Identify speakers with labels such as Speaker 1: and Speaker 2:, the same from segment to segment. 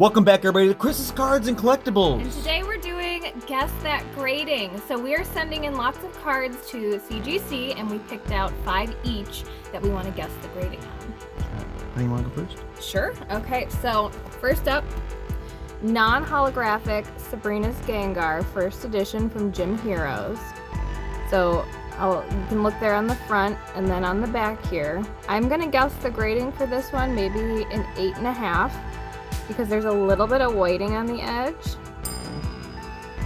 Speaker 1: Welcome back, everybody, to Chris's Cards and Collectibles.
Speaker 2: And today we're doing Guess That Grading. So we are sending in lots of cards to CGC, and we picked out 5 each that we want to guess the grading on.
Speaker 1: How do you want to go first?
Speaker 2: Sure. Okay, so first up, non-holographic Sabrina's Gengar, first edition from Gym Heroes. So you can look there on the front and then on the back here. I'm going to guess the grading for this one, maybe an 8.5. Because there's a little bit of whiting on the edge.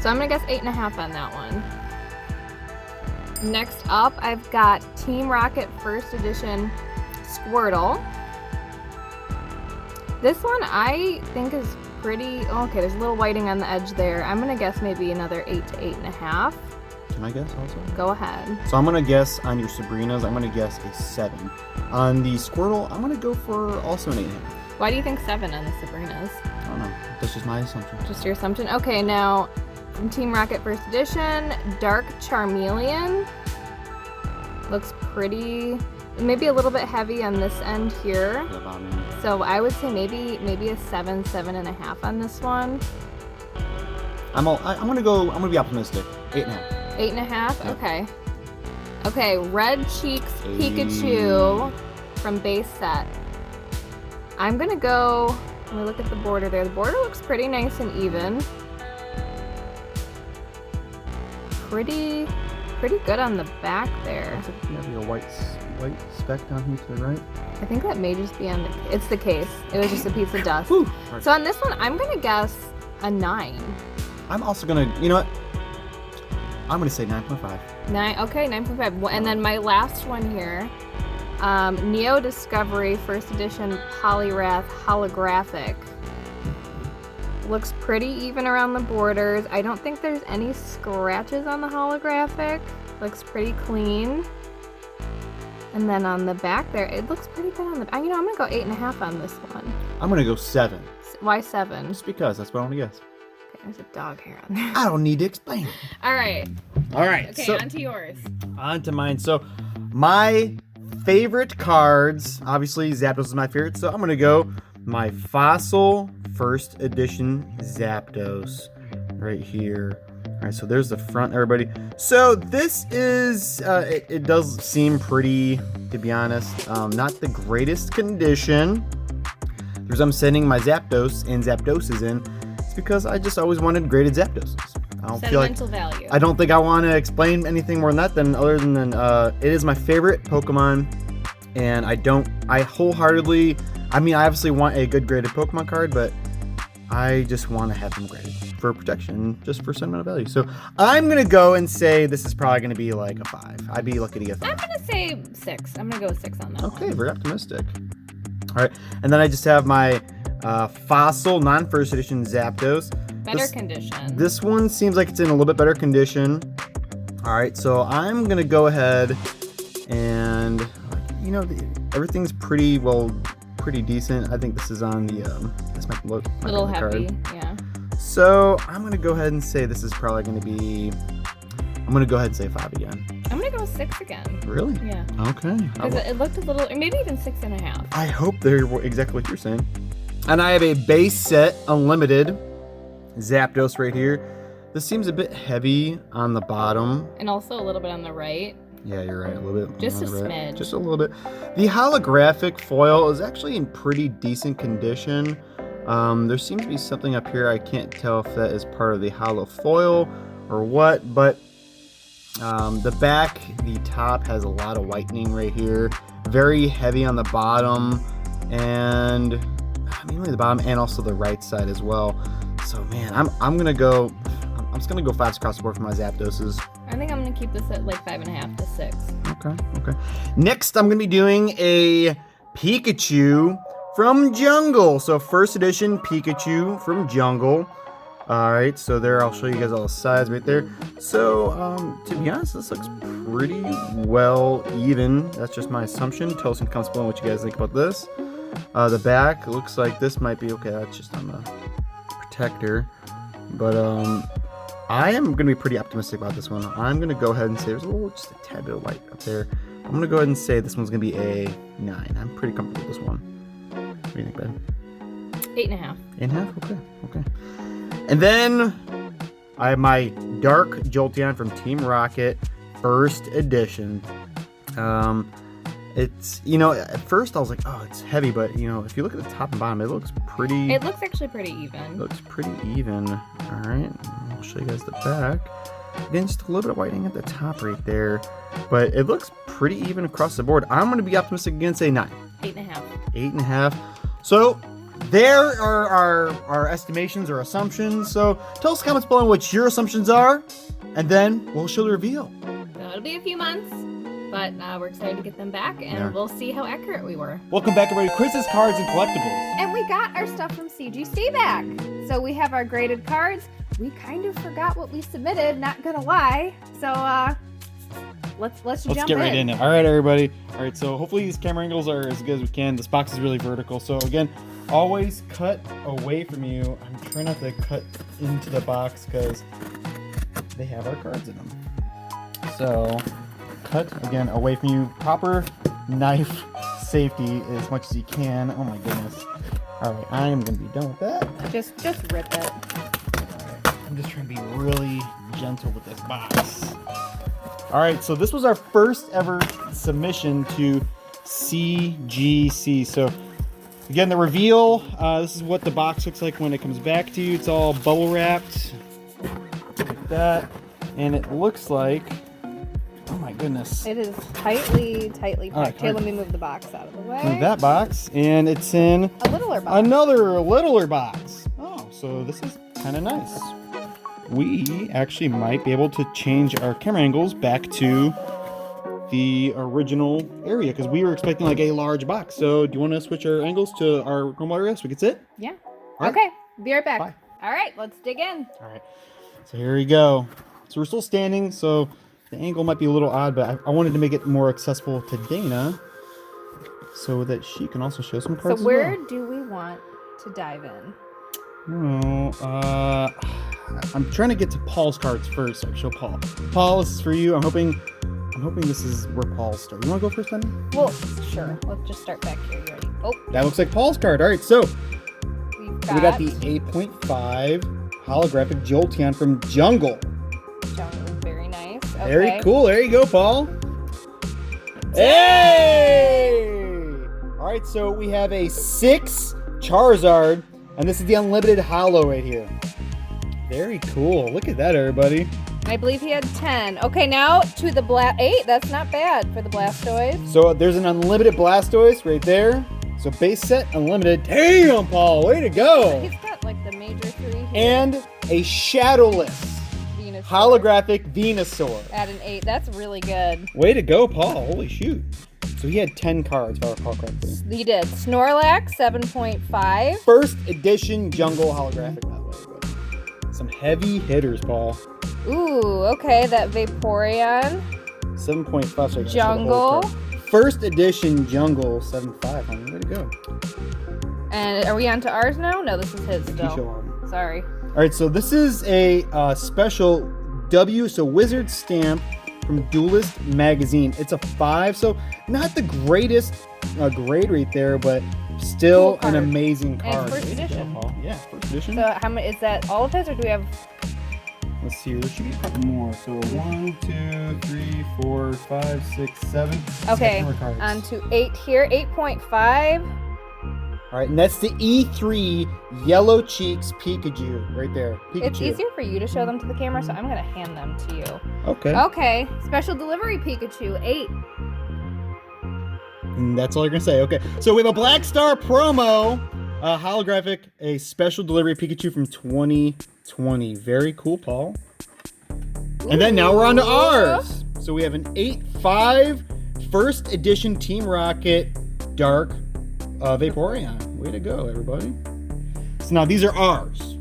Speaker 2: So I'm gonna guess 8.5 on that one. Next up, I've got Team Rocket First Edition Squirtle. This one I think is pretty, okay, there's a little whiting on the edge there. I'm gonna guess maybe another 8 to 8.5.
Speaker 1: Can I guess also?
Speaker 2: Go ahead.
Speaker 1: So I'm gonna guess on your Sabrina's, I'm gonna guess a 7. On the Squirtle, I'm gonna go for also an 8.5.
Speaker 2: Why do you think 7 on the Sabrina's?
Speaker 1: I don't know. That's just my assumption.
Speaker 2: Just your assumption? Okay, now from Team Rocket First Edition, Dark Charmeleon. Looks pretty, maybe a little bit heavy on this end here. So I would say maybe a 7, 7.5 on this one.
Speaker 1: I'm gonna be optimistic. 8.5.
Speaker 2: 8.5?
Speaker 1: Yeah.
Speaker 2: Okay. Okay, Red Cheeks Pikachu from base set. I'm gonna go, let me look at the border there. The border looks pretty nice and even. Pretty good on the back there.
Speaker 1: Maybe a white speck down here to the right.
Speaker 2: I think that may just be on the, it's the case. It was just a piece of dust.
Speaker 1: Whew.
Speaker 2: So on this one, I'm gonna guess a 9.
Speaker 1: I'm also gonna, you know what? I'm gonna say 9.5.
Speaker 2: 9, okay, 9.5. And then my last one here, Neo Discovery First Edition Poliwrath Holographic. Looks pretty even around the borders. I don't think there's any scratches on the holographic. Looks pretty clean. And then on the back there, it looks pretty good on the back. You know, I'm gonna go 8.5 on this one.
Speaker 1: I'm gonna go 7.
Speaker 2: Why 7?
Speaker 1: Just because, that's what I want to guess.
Speaker 2: Okay, there's a dog hair on there.
Speaker 1: I don't need to explain.
Speaker 2: All right. Okay,
Speaker 1: so
Speaker 2: on to yours.
Speaker 1: On to mine. So, my favorite cards, obviously Zapdos is my favorite, so I'm gonna go my Fossil First Edition Zapdos right here. All right, so there's the front, everybody. So this is, it does seem pretty, to be honest, not the greatest condition. The reason I'm sending my Zapdos and Zapdoses in, it's because I just always wanted graded Zapdoses. I don't feel like,
Speaker 2: value.
Speaker 1: I don't think I want to explain anything more than that, other than it is my favorite Pokemon, and I wholeheartedly, I mean, I obviously want a good graded Pokemon card, but I just want to have them graded for protection, just for sentimental value. So I'm going to go and say this is probably going to be like a 5. I'd be lucky to get 5.
Speaker 2: I'm going to say 6. I'm going to go with 6 on that one.
Speaker 1: Okay, very optimistic. All right, and then I just have my Fossil non-first edition Zapdos.
Speaker 2: Better condition.
Speaker 1: This one seems like it's in a little bit better condition. All right, so I'm gonna go ahead and, you know, everything's pretty decent. I think this is on the this might look
Speaker 2: a little heavy, yeah.
Speaker 1: So I'm gonna go ahead and say this is probably gonna be. I'm gonna go ahead and say 5 again.
Speaker 2: I'm gonna go with 6 again.
Speaker 1: Really?
Speaker 2: Yeah.
Speaker 1: Okay.
Speaker 2: Because it looked a little, maybe even 6.5.
Speaker 1: I hope they're exactly what you're saying. And I have a base set unlimited Zapdos right here. This seems a bit heavy on the bottom.
Speaker 2: And also a little bit on the right.
Speaker 1: Yeah, you're right. A little bit.
Speaker 2: Just a
Speaker 1: right.
Speaker 2: smidge.
Speaker 1: Just a little bit. The holographic foil is actually in pretty decent condition. There seems to be something up here. I can't tell if that is part of the holo foil or what, but the back, the top has a lot of whitening right here. Very heavy on the bottom, and mainly the bottom and also the right side as well. So man, I'm just gonna go 5 across the board for my Zapdoses.
Speaker 2: I think I'm gonna keep this at like 5.5 to 6.
Speaker 1: Okay. Next, I'm gonna be doing a Pikachu from Jungle. So first edition Pikachu from Jungle. All right, so there, I'll show you guys all the size right there. So to be honest, this looks pretty well even. That's just my assumption. Tell us in the comments below what you guys think about this. The back looks like this might be okay. That's just on the protector, but I am gonna be pretty optimistic about this one. I'm gonna go ahead and say there's just a tad bit of white up there. I'm gonna go ahead and say this one's gonna be a 9. I'm pretty comfortable with this one. What do you think, Ben?
Speaker 2: 8.5.
Speaker 1: 8.5? Okay, okay. And then I have my Dark Jolteon from Team Rocket, first edition. It's, you know, at first I was like, oh, it's heavy, but, you know, if you look at the top and bottom, it looks pretty...
Speaker 2: It looks actually pretty even.
Speaker 1: It looks pretty even. All right, I'll show you guys the back. Again, just a little bit of whitening at the top right there, but it looks pretty even across the board. I'm going to be optimistic again, say 9.
Speaker 2: 8.5.
Speaker 1: 8.5. So there are our estimations or assumptions. So tell us in the comments below what your assumptions are, and then we'll show the reveal.
Speaker 2: So it'll be a few months, but we're excited to get them back, and we'll see how accurate we were.
Speaker 1: Welcome back, everybody, to Chris's Cards and Collectibles.
Speaker 2: And we got our stuff from CGC back. So we have our graded cards. We kind of forgot what we submitted, not gonna lie. So let's jump
Speaker 1: get right in it. All right, everybody. All right, so hopefully these camera angles are as good as we can. This box is really vertical. So again, always cut away from you. I'm trying not to cut into the box because they have our cards in them. So cut, again, away from you. Proper knife safety as much as you can. Oh my goodness. All right, I am gonna be done with that.
Speaker 2: Just rip it.
Speaker 1: I'm just trying to be really gentle with this box. All right, so this was our first ever submission to CGC. So again, the reveal, this is what the box looks like when it comes back to you. It's all bubble wrapped like that. And it looks like, oh my goodness.
Speaker 2: It is tightly packed.
Speaker 1: All right,
Speaker 2: Here, let me move the box out of the way.
Speaker 1: Move that box, and it's in
Speaker 2: a littler box.
Speaker 1: Another littler box. Oh, so this is kind of nice. We actually might be able to change our camera angles back to the original area because we were expecting like a large box. So do you want to switch our angles to our normal area so we can sit?
Speaker 2: Yeah.
Speaker 1: All right.
Speaker 2: Okay. Be right back.
Speaker 1: Bye.
Speaker 2: All right. Let's dig in.
Speaker 1: All right. So here we go. So we're still standing. So the angle might be a little odd, but I wanted to make it more accessible to Dana so that she can also show some cards.
Speaker 2: So where do we want to dive in?
Speaker 1: Oh, I'm trying to get to Paul's cards first. So I can show Paul. Paul, this is for you. I'm hoping this is where Paul's start. You want to go first, Danny?
Speaker 2: Well, sure. Let's just start back here. You ready? Oh,
Speaker 1: That looks like Paul's card. All right, so
Speaker 2: we
Speaker 1: got the 8.5 holographic Jolteon from Jungle.
Speaker 2: Very nice. Okay.
Speaker 1: Very cool. There you go, Paul. Hey! All right, so we have a 6 Charizard, and this is the unlimited holo right here. Very cool. Look at that, everybody.
Speaker 2: I believe he had 10. Okay, now to the 8. That's not bad for the Blastoise.
Speaker 1: So there's an unlimited Blastoise right there. So base set, unlimited. Damn, Paul, way to go.
Speaker 2: He's got like the major 3 here.
Speaker 1: And a shadowless
Speaker 2: Venusaur.
Speaker 1: holographic Venusaur.
Speaker 2: At an 8. That's really good.
Speaker 1: Way to go, Paul. Holy shoot. So he had 10 cards, if I recall correctly.
Speaker 2: He did. Snorlax, 7.5.
Speaker 1: First edition Jungle holographic, by the way. But some heavy hitters, Paul.
Speaker 2: Ooh, okay. That Vaporeon.
Speaker 1: 7.5. So I gotta show the whole
Speaker 2: Jungle.
Speaker 1: card. First edition Jungle, 7.5. Honey, way to go.
Speaker 2: And are we on to ours now? No, this is his
Speaker 1: You
Speaker 2: still.
Speaker 1: show on.
Speaker 2: Sorry.
Speaker 1: All right, so this is a special Wizard stamp from Duelist Magazine. It's a 5, so not the greatest grade right there, but still
Speaker 2: Cool
Speaker 1: an
Speaker 2: card.
Speaker 1: amazing
Speaker 2: And
Speaker 1: card.
Speaker 2: first edition.
Speaker 1: Yeah, first edition.
Speaker 2: So how many is that? All of his, or do we have?
Speaker 1: Let's see, there should be a couple more. So 1, 2, 3, 4, 5, 6, 7.
Speaker 2: Okay,
Speaker 1: More cards.
Speaker 2: on to 8 here. 8.5.
Speaker 1: All right, and that's the E3 Yellow Cheeks Pikachu right there. Pikachu.
Speaker 2: It's easier for you to show them to the camera, so I'm gonna hand them to you.
Speaker 1: Okay.
Speaker 2: Okay, special delivery Pikachu, 8.
Speaker 1: And that's all you're gonna say. Okay, so we have a Black Star promo, holographic, a special delivery Pikachu from 2020. Very cool, Paul. And then now we're on to ours. So we have an 8.5 first edition Team Rocket Dark Vaporeon. Way to go, everybody. So now these are ours.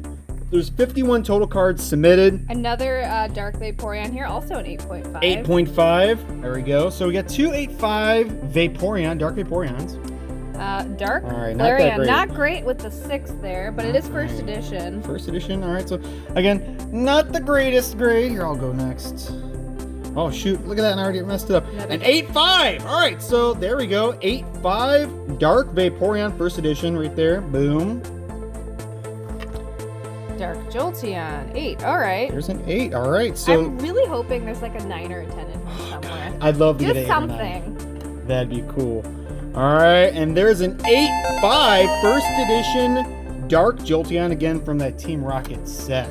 Speaker 1: There's 51 total cards submitted.
Speaker 2: Another Dark Vaporeon here, also an 8.5.
Speaker 1: 8.5. There we go. So we got two 8.5 Vaporeon, Dark Vaporeons.
Speaker 2: Dark
Speaker 1: All right, not that
Speaker 2: Flareon.
Speaker 1: great.
Speaker 2: Not great with the 6 there, but it is first edition.
Speaker 1: First edition. All right. So again, not the greatest grade. Here, I'll go next. Oh shoot! Look at that, and I already messed it up. An 8.5. All right. So there we go. 8.5 Dark Vaporeon first edition right there. Boom.
Speaker 2: Jolteon. 8. All right.
Speaker 1: There's an 8. All right. So
Speaker 2: I'm really hoping there's like a 9 or a 10 in here somewhere.
Speaker 1: I'd love to
Speaker 2: Just
Speaker 1: get an 8 or 9.
Speaker 2: something.
Speaker 1: That'd be cool. All right, and there's an 8-5 first edition Dark Jolteon again from that Team Rocket set.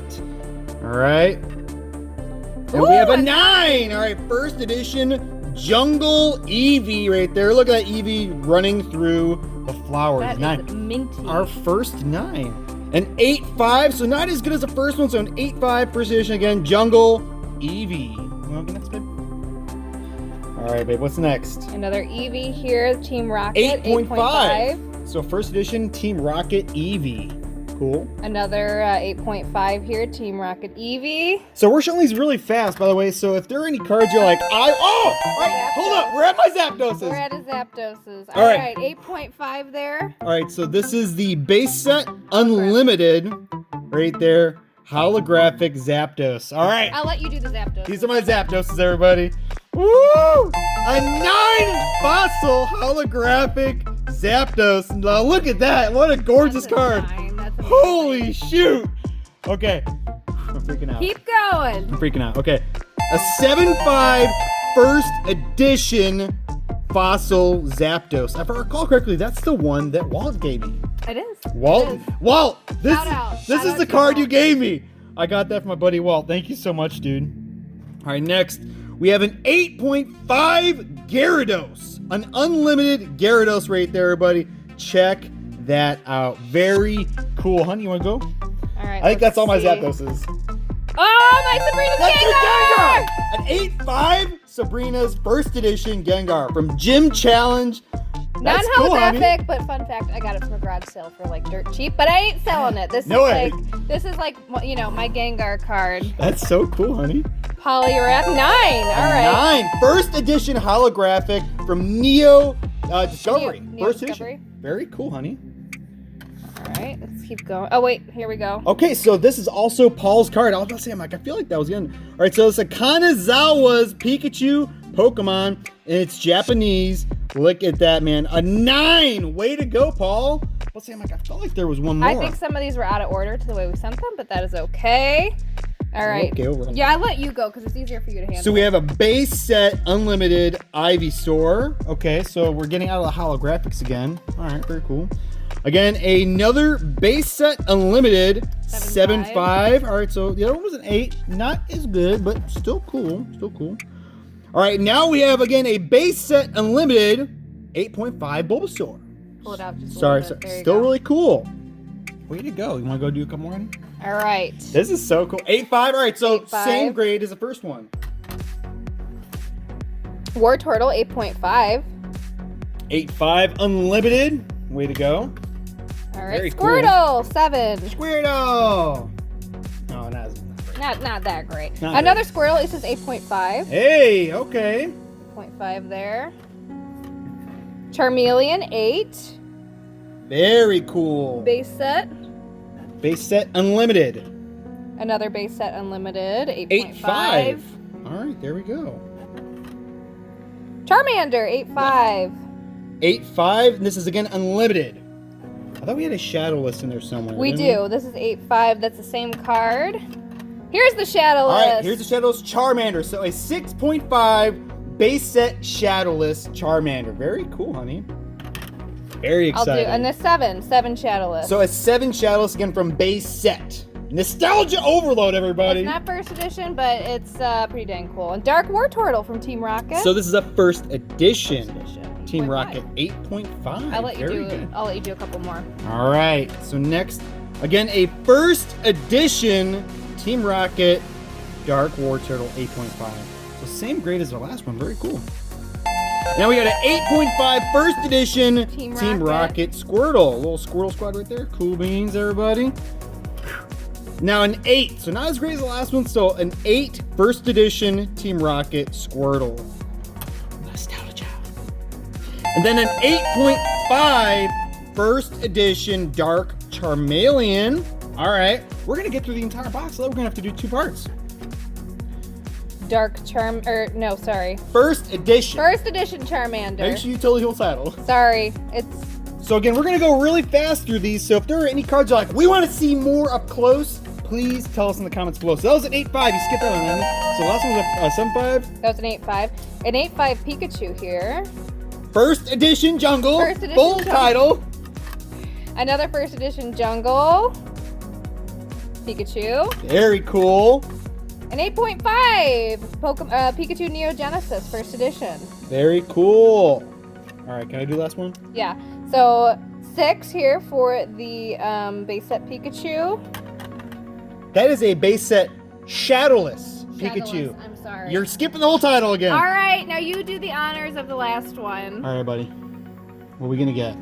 Speaker 1: All right. And we have a 9. All right, first edition Jungle Eevee right there. Look at that Eevee running through the flowers.
Speaker 2: That
Speaker 1: 9.
Speaker 2: is minty.
Speaker 1: Our first 9. An 8-5, so not as good as the first one. So an 8-5 first edition again, Jungle Eevee. You want the next, babe? All right, babe. What's next?
Speaker 2: Another Eevee here, Team Rocket.
Speaker 1: 8.5. So first edition Team Rocket Eevee. Cool.
Speaker 2: Another 8.5 here, Team Rocket Eevee.
Speaker 1: So we're showing these really fast, by the way. So if there are any cards you're like, all right, hold up. We're at my Zapdoses.
Speaker 2: We're at his Zapdoses.
Speaker 1: All right.
Speaker 2: 8.5 there.
Speaker 1: All right, so this is the base set Unlimited right there. Holographic Zapdos. All right.
Speaker 2: I'll let you do the Zapdos.
Speaker 1: These are my Zapdoses, everybody. Woo! A 9 fossil holographic Zapdos. Now look at that. What a gorgeous card.
Speaker 2: That's
Speaker 1: Holy shoot. Okay. I'm freaking out.
Speaker 2: Keep going.
Speaker 1: I'm freaking out. Okay. A 7-5 first edition fossil Zapdos. If I recall correctly, that's the one that Walt gave me.
Speaker 2: It is.
Speaker 1: Walt,
Speaker 2: It is.
Speaker 1: Walt, this
Speaker 2: Shout out.
Speaker 1: this
Speaker 2: Shout
Speaker 1: is
Speaker 2: out
Speaker 1: the
Speaker 2: to
Speaker 1: card
Speaker 2: Walt.
Speaker 1: you gave me. I got that from my buddy Walt. Thank you so much, dude. All right, next we have an 8.5 Gyarados, an unlimited Gyarados right there, everybody. Check that out. Very cool, honey. You want to go?
Speaker 2: All right.
Speaker 1: I think that's all my
Speaker 2: see.
Speaker 1: Zapdoses.
Speaker 2: Oh, my Sabrina's
Speaker 1: That's your
Speaker 2: Gengar!
Speaker 1: Gengar! An 8.5 Sabrina's first edition Gengar from Gym Challenge. That's cool, honey.
Speaker 2: Non-holographic, but fun fact, I got it from a garage sale for like dirt cheap, but I ain't selling it. This
Speaker 1: No
Speaker 2: is
Speaker 1: way.
Speaker 2: this is like you know my Gengar card.
Speaker 1: That's so cool, honey.
Speaker 2: Poliwrath 9. All right.
Speaker 1: 9 first edition holographic from Neo Discovery.
Speaker 2: Neo
Speaker 1: First
Speaker 2: Discovery.
Speaker 1: edition. Very cool, honey.
Speaker 2: All right. Let's keep going. Oh wait, here we go.
Speaker 1: Okay, so this is also Paul's card. I was about to say, I'm like, I feel like that was the end. All right, so it's a Kanazawa's Pikachu Pokemon, and it's Japanese. Look at that, man. A 9. Way to go, Paul. Let's see. I'm like, I felt like there was one more.
Speaker 2: I think some of these were out of order to the way we sent them, but that is okay. All right.
Speaker 1: Okay, over.
Speaker 2: Yeah, I let you go because it's easier for you to handle.
Speaker 1: So we have a base set unlimited Ivysaur. Okay, so we're getting out of the holographics again. All right, very cool. Again, another base set unlimited 7.5. All right, so the other one was an 8. Not as good, but still cool. Still cool. All right, now we have again a base set unlimited 8.5 Bulbasaur.
Speaker 2: Pull it out just a
Speaker 1: Sorry,
Speaker 2: little bit. There you
Speaker 1: still
Speaker 2: go.
Speaker 1: really cool. Way to go. You want to go do a couple more? Honey?
Speaker 2: All right.
Speaker 1: This is so cool. 8.5. All right, so
Speaker 2: 8.5.
Speaker 1: same grade as the first one.
Speaker 2: War Turtle 8.5.
Speaker 1: 8.5 unlimited. Way to go.
Speaker 2: All right.
Speaker 1: Very cool.
Speaker 2: Squirtle 7.
Speaker 1: Squirtle. No, not as
Speaker 2: Not that great.
Speaker 1: Not
Speaker 2: Another Squirtle. It says 8.5.
Speaker 1: Hey, okay.
Speaker 2: 0.5 there. Charmeleon 8.
Speaker 1: Very cool.
Speaker 2: Base set.
Speaker 1: Base set unlimited.
Speaker 2: Another base set unlimited
Speaker 1: 8.5.
Speaker 2: 8.5.
Speaker 1: All right, there we go.
Speaker 2: Charmander 8.5.
Speaker 1: 8.5. And this is again unlimited. I thought we had a Shadowless in there somewhere.
Speaker 2: We
Speaker 1: didn't
Speaker 2: do. This is 8.5. That's the same card. Here's the Shadowless.
Speaker 1: All right, here's the Shadowless Charmander. So a 6.5 base set Shadowless Charmander. Very cool, honey. Very
Speaker 2: I'll do.
Speaker 1: excited.
Speaker 2: And the 7 Shadowless.
Speaker 1: So a 7 Shadowless again from base set. Nostalgia overload, everybody.
Speaker 2: It's not first edition, but it's pretty dang cool. And Dark War Turtle from Team Rocket.
Speaker 1: So this is a first edition.
Speaker 2: First edition.
Speaker 1: Team
Speaker 2: 8.5.
Speaker 1: Rocket 8.5.
Speaker 2: I'll let you
Speaker 1: Very
Speaker 2: do.
Speaker 1: good.
Speaker 2: I'll let you do a couple more.
Speaker 1: All right. So next, again, a first edition Team Rocket Dark War Turtle 8.5. So same grade as the last one. Very cool. Now we got an 8.5 first edition
Speaker 2: Team
Speaker 1: Rocket Squirtle. A little Squirtle squad right there. Cool beans, everybody. Now an 8. So not as great as the last one. So an 8 first edition Team Rocket Squirtle. Nostalgia. And then an 8.5 first edition Dark Charmeleon. All right. We're going to get through the entire box. So we're going to have to do 2 parts.
Speaker 2: Dark no, sorry.
Speaker 1: First edition.
Speaker 2: First edition Charmander.
Speaker 1: Make sure you totally heal saddle.
Speaker 2: Sorry, it's
Speaker 1: So again, we're going to go really fast through these. So if there are any cards you're like, we want to see more up close, please tell us in the comments below. So that was an 8.5. You skipped that one, Annie. So the last one was a 7.5.
Speaker 2: That was an 8.5. An 8.5 Pikachu here.
Speaker 1: First edition jungle.
Speaker 2: First edition
Speaker 1: full
Speaker 2: jungle.
Speaker 1: title.
Speaker 2: Another first edition jungle. Pikachu.
Speaker 1: Very cool.
Speaker 2: An 8.5 Pikachu Neo Genesis first edition.
Speaker 1: Very cool. All right, can I do the last one?
Speaker 2: Yeah. So 6 here for the base set Pikachu.
Speaker 1: That is a base set shadowless Pikachu.
Speaker 2: Shadowless, I'm sorry.
Speaker 1: You're skipping the whole title again.
Speaker 2: All right, now you do the honors of the last one.
Speaker 1: All right, buddy. What are we gonna get?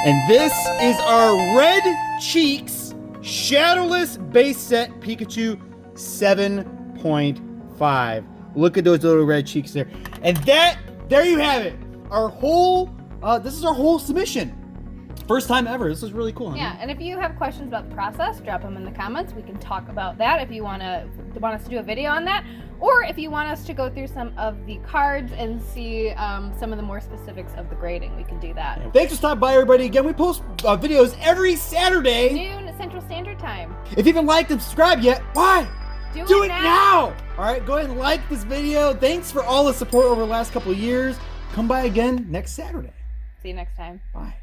Speaker 1: And this is our Red Cheeks shadowless base set Pikachu 7.5. Look at those little red cheeks there. And there you have it. Our whole, this is our whole submission. First time ever. This is really cool.
Speaker 2: Yeah, and if you have questions about the process, drop them in the comments. We can talk about that if you want us to do a video on that, or if you want us to go through some of the cards and see some of the more specifics of the grading, we can do that.
Speaker 1: Yeah. Thanks for stopping by, everybody. Again, we post videos every Saturday.
Speaker 2: Noon Central Standard Time.
Speaker 1: If you haven't liked and subscribed yet, why?
Speaker 2: Do it now!
Speaker 1: All right, go ahead and like this video. Thanks for all the support over the last couple of years. Come by again next Saturday.
Speaker 2: See you next time.
Speaker 1: Bye.